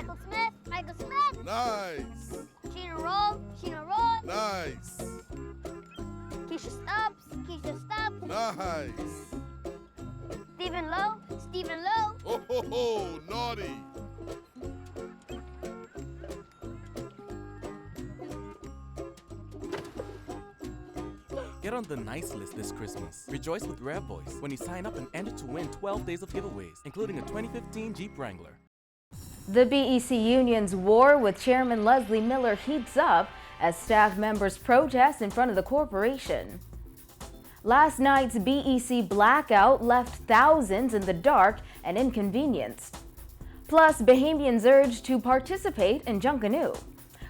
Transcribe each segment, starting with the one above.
Michael Smith. Michael Smith. Nice. Sheena Roll. Sheena Roll. Nice. Keisha Stubbs. Keisha Stubbs. Nice. Stephen Lowe. Stephen Lowe. Oh, ho, ho, naughty. Get on the nice list this Christmas. Rejoice with Rare Voice when you sign up and enter to win 12 days of giveaways, including a 2015 Jeep Wrangler. The Bec Union's war with Chairman Leslie Miller heats up as staff members protest in front of the corporation. Last night's BEC blackout left thousands in the dark and inconvenienced. Plus, Bahamians urged to participate in Junkanoo.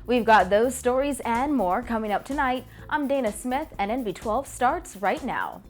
We've got those stories and more coming up tonight. I'm Dana Smith, and NV12 starts right now.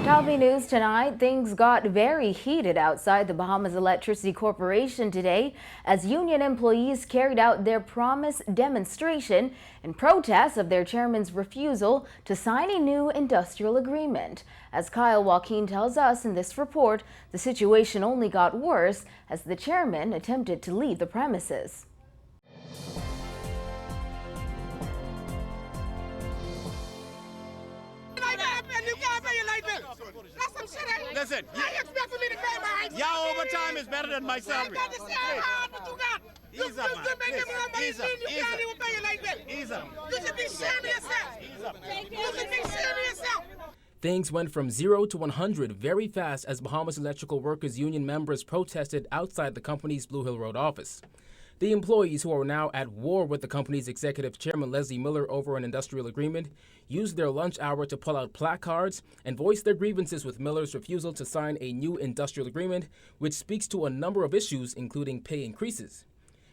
Top news tonight, things got very heated outside the Bahamas Electricity Corporation today as union employees carried out their promise demonstration in protest of their chairman's refusal to sign a new industrial agreement. As Kyle Joaquin tells us in this report, the situation only got worse as the chairman attempted to leave the premises. Listen, your overtime is better than my salary. Ease up, man. Ease up. Ease up. You should be ashamed of yourself. Ease up. You should be ashamed of yourself. Things went from 0 to 100 very fast as Bahamas Electrical Workers Union members protested outside the company's Blue Hill Road office. The employees, who are now at war with the company's executive chairman Leslie Miller over an industrial agreement, used their lunch hour to pull out placards and voice their grievances with Miller's refusal to sign a new industrial agreement, which speaks to a number of issues, including pay increases.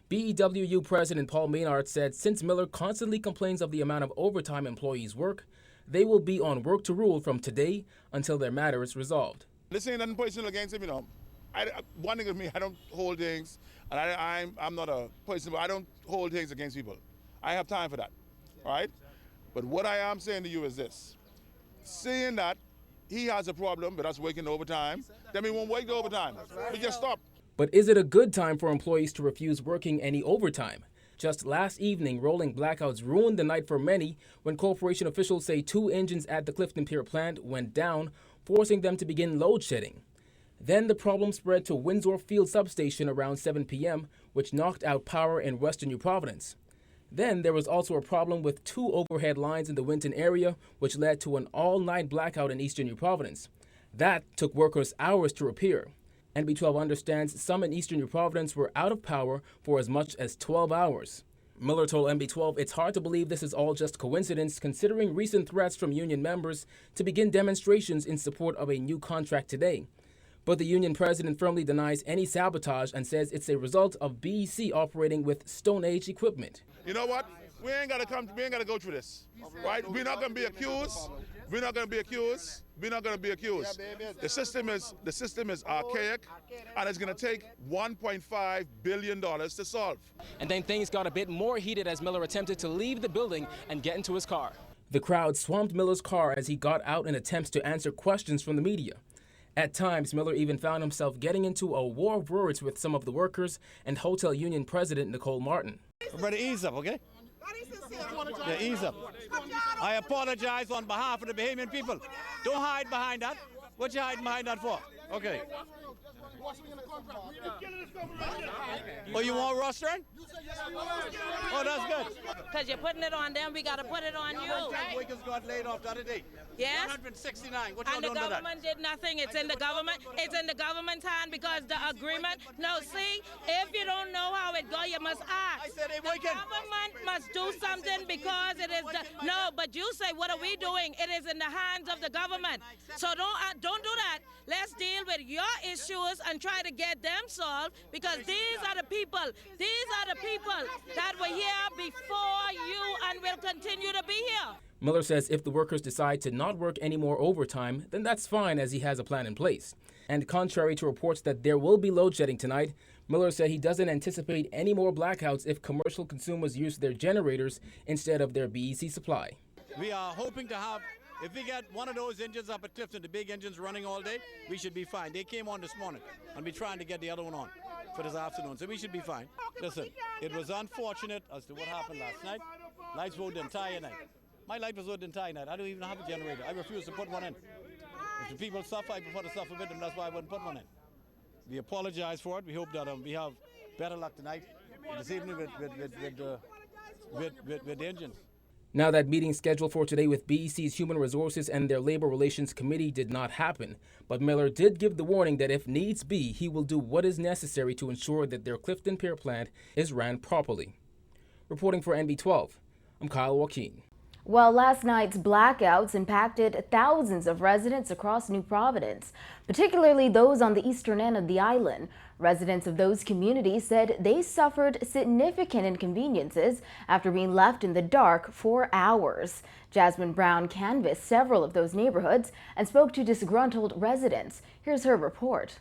BEWU President Paul Maynard said since Miller constantly complains of the amount of overtime employees work, they will be on work to rule from today until their matter is resolved. This ain't nothing personal against him, you know. One thing with me, I don't hold things, and I'm not a person, but I don't hold things against people. I have time for that, all right? But what I am saying to you is this. Saying that he has a problem with us working overtime, then we won't work the overtime. We just stop. But is it a good time for employees to refuse working any overtime? Just last evening, rolling blackouts ruined the night for many when corporation officials say 2 engines at the Clifton Pier plant went down, forcing them to begin load shedding. Then the problem spread to Windsor Field Substation around 7 p.m., which knocked out power in western New Providence. Then there was also a problem with 2 overhead lines in the Winton area, which led to an all-night blackout in eastern New Providence. That took workers hours to repair. NB12 understands some in eastern New Providence were out of power for as much as 12 hours. Miller told NB12 it's hard to believe this is all just coincidence, considering recent threats from union members to begin demonstrations in support of a new contract today. But the union president firmly denies any sabotage and says it's a result of BEC operating with Stone Age equipment. You know what? We ain't gotta go through this, right? We're not gonna be accused. We're not gonna be accused. We're not gonna be accused. The system is archaic, and it's gonna take $1.5 billion to solve. And then things got a bit more heated as Miller attempted to leave the building and get into his car. The crowd swamped Miller's car as he got out in attempts to answer questions from the media. At times, Miller even found himself getting into a war of words with some of the workers and Hotel Union President Nicole Martin. Everybody ease up, okay? Yeah, ease up. I apologize on behalf of the Bahamian people. Don't hide behind that. What you hiding behind that for? Okay. Oh, you want rostering? Oh, that's good. Because you're putting it on them, we got to put it on you. Workers got laid off the other day. Yes. 169. What you And the doing with that? government did nothing. It's in the government. It's in the government's hand because the agreement. No, see, if you don't know how it go, you must ask. I said, hey, the government must do something because it is the, no. But you say, what are we doing? It is in the hands of the government. So don't do that. Let's deal with your issues and try to get them solved, because these are the people that were here before you and will continue to be here. Miller says if the workers decide to not work any more overtime, then that's fine, as he has a plan in place. And contrary to reports that there will be load shedding tonight, Miller said he doesn't anticipate any more blackouts if commercial consumers use their generators instead of their BEC supply. We are hoping to have, if we get one of those engines up at Clifton, the big engines running all day, we should be fine. They came on this morning, and we're trying to get the other one on for this afternoon, so we should be fine. Listen, it was unfortunate as to what happened last night. Lights rode the entire night. My light was rode the entire night. I don't even have a generator. I refuse to put one in. If the people suffer, I prefer to suffer with them. That's why I wouldn't put one in. We apologize for it. We hope that we have better luck tonight, this evening with the engines. Now, that meeting scheduled for today with BEC's Human Resources and their Labor Relations Committee did not happen, but Miller did give the warning that if needs be, he will do what is necessary to ensure that their Clifton Pier plant is ran properly. Reporting for NB12, I'm Kyle Joaquin. Well, last night's blackouts impacted thousands of residents across New Providence, particularly those on the eastern end of the island. Residents of those communities said they suffered significant inconveniences after being left in the dark for hours. Jasmine Brown canvassed several of those neighborhoods and spoke to disgruntled residents. Here's her report.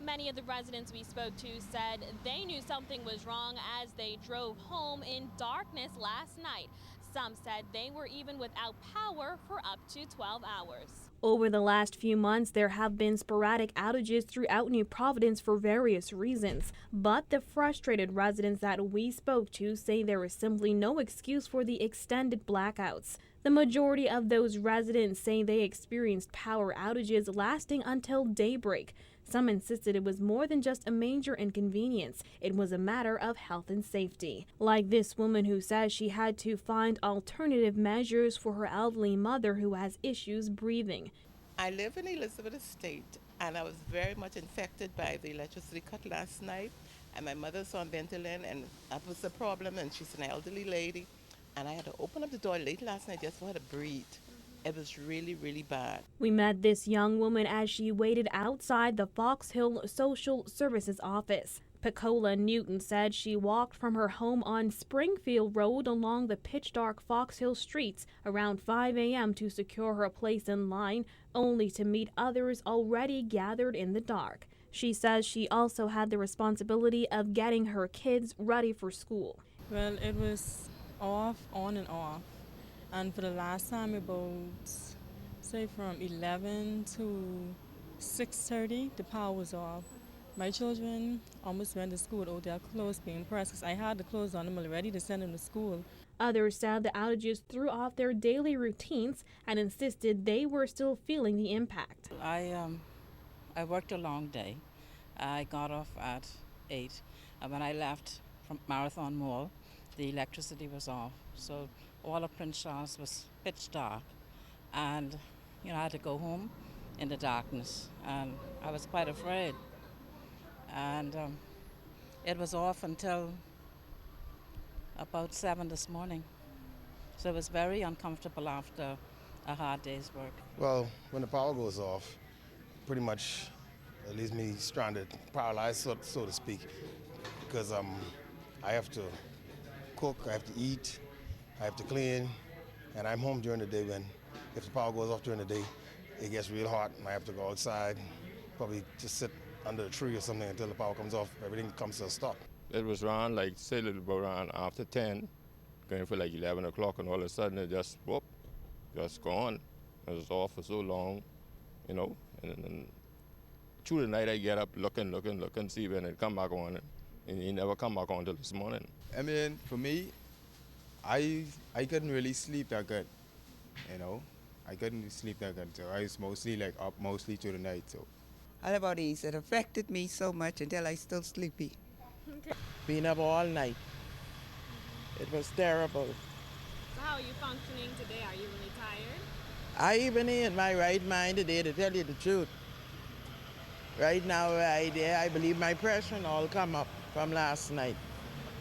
Many of the residents we spoke to said they knew something was wrong as they drove home in darkness last night. Some said they were even without power for up to 12 hours. Over the last few months, there have been sporadic outages throughout New Providence for various reasons. But the frustrated residents that we spoke to say there is simply no excuse for the extended blackouts. The majority of those residents say they experienced power outages lasting until daybreak. Some insisted it was more than just a major inconvenience. It was a matter of health and safety. Like this woman who says she had to find alternative measures for her elderly mother who has issues breathing. I live in Elizabeth Estate, and I was very much infected by the electricity cut last night. And my mother's on Ventolin, and that was the problem, and she's an elderly lady. And I had to open up the door late last night just for her to breathe. It was really, really bad. We met this young woman as she waited outside the Fox Hill Social Services office. PECOLA Newton said she walked from her home on Springfield Road along the pitch-dark Fox Hill streets around 5 a.m. to secure her place in line, only to meet others already gathered in the dark. She says she also had the responsibility of getting her kids ready for school. Well, it was off, on and off. And for the last time, about, say, from 11 to 6:30, the power was off. My children almost went to school with their clothes being pressed because I had the clothes on them already to send them to school. Others said the outages threw off their daily routines and insisted they were still feeling the impact. I worked a long day. I got off at 8. And when I left from Marathon Mall, the electricity was off. So all of Prince Charles was pitch dark, and I had to go home in the darkness, and I was quite afraid. And it was off until about 7 this morning, so it was very uncomfortable after a hard day's work. Well, when the power goes off, pretty much it leaves me stranded, paralyzed, so to speak, because I have to cook, I have to eat, I have to clean, and I'm home during the day. When if the power goes off during the day, it gets real hot and I have to go outside, probably just sit under a tree or something until the power comes off, everything comes to a stop. It was around, like, say, a little around after 10, going for like 11 o'clock, and all of a sudden it just, whoop, just gone. It was off for so long, and then through the night I get up looking, see when it come back on, and it never come back on until this morning. I mean, for me, I couldn't really sleep that good, I couldn't sleep that good, so I was mostly up mostly through the night. So all about these, it affected me so much until I still sleepy. Okay. Being up all night, it was terrible. So how are you functioning today? Are you really tired? I even in my right mind today, to tell you the truth. Right now, I believe my pressure and all come up from last night.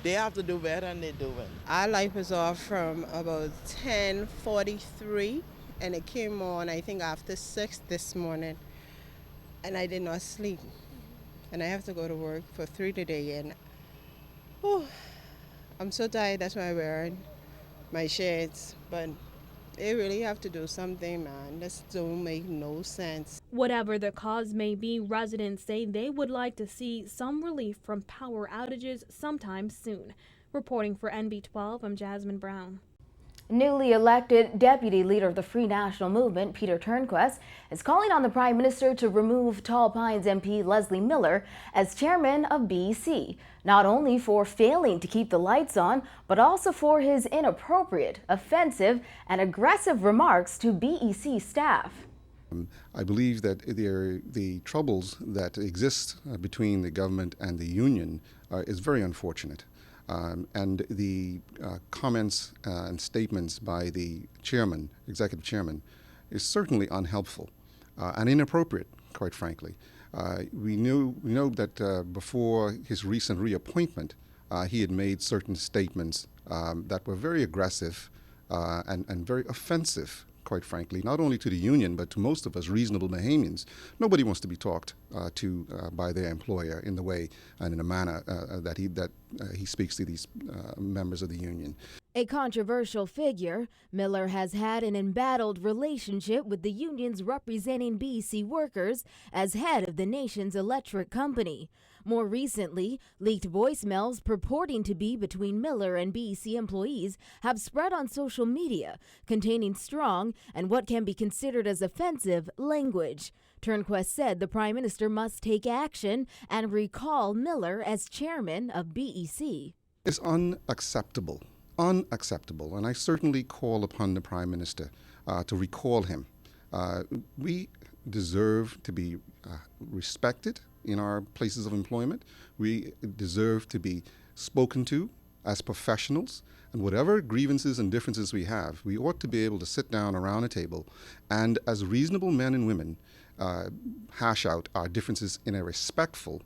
They have to do better than they're doing. Our light was off from about 10:43, and it came on, I think, after 6 this morning. and I did not sleep. And I have to go to work for 3 today, and oh, I'm so tired. That's why I'm wearing my shades. But they really have to do something, man. This don't make no sense. Whatever the cause may be, residents say they would like to see some relief from power outages sometime soon. Reporting for NB12, I'm Jasmine Brown. Newly elected Deputy Leader of the Free National Movement, Peter Turnquest, is calling on the Prime Minister to remove Tall Pines MP Leslie Miller as chairman of BEC, not only for failing to keep the lights on, but also for his inappropriate, offensive, and aggressive remarks to BEC staff. I believe that the troubles that exist between the government and the union is very unfortunate. And the comments and statements by the chairman, executive chairman, is certainly unhelpful and inappropriate, quite frankly. We know that before his recent reappointment, he had made certain statements that were very aggressive and very offensive, quite frankly, not only to the union, but to most of us reasonable Bahamians. Nobody wants to be talked to by their employer in the way and in a manner that he speaks to these members of the union. A controversial figure, Miller has had an embattled relationship with the unions representing BEC workers as head of the nation's electric company. More recently, leaked voicemails purporting to be between Miller and BEC employees have spread on social media, containing strong and what can be considered as offensive language. Turnquest said the Prime Minister must take action and recall Miller as chairman of BEC. It's unacceptable. Unacceptable, and I certainly call upon the Prime Minister to recall him. We deserve to be respected in our places of employment. We deserve to be spoken to as professionals, and whatever grievances and differences we have, we ought to be able to sit down around a table and, as reasonable men and women, hash out our differences in a respectful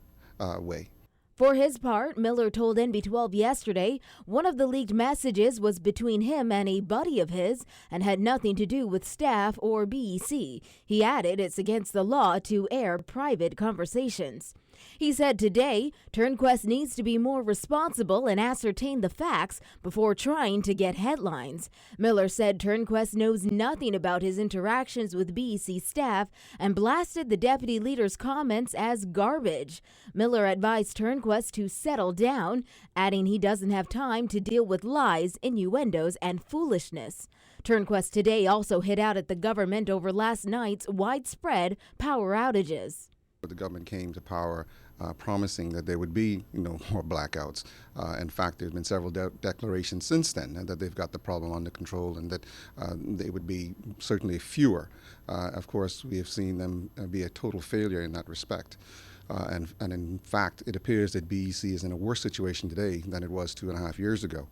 way. For his part, Miller told NB12 yesterday one of the leaked messages was between him and a buddy of his and had nothing to do with staff or BEC. He added it's against the law to air private conversations. He said today, Turnquest needs to be more responsible and ascertain the facts before trying to get headlines. Miller said Turnquest knows nothing about his interactions with BEC staff and blasted the deputy leader's comments as garbage. Miller advised Turnquest to settle down, adding he doesn't have time to deal with lies, innuendos, and foolishness. Turnquest today also hit out at the government over last night's widespread power outages. The government came to power promising that there would be more blackouts. In fact, there have been several declarations since then that they've got the problem under control and that they would be certainly fewer. Of course, we have seen them be a total failure in that respect. And in fact, it appears that BEC is in a worse situation today than it was 2.5 years ago.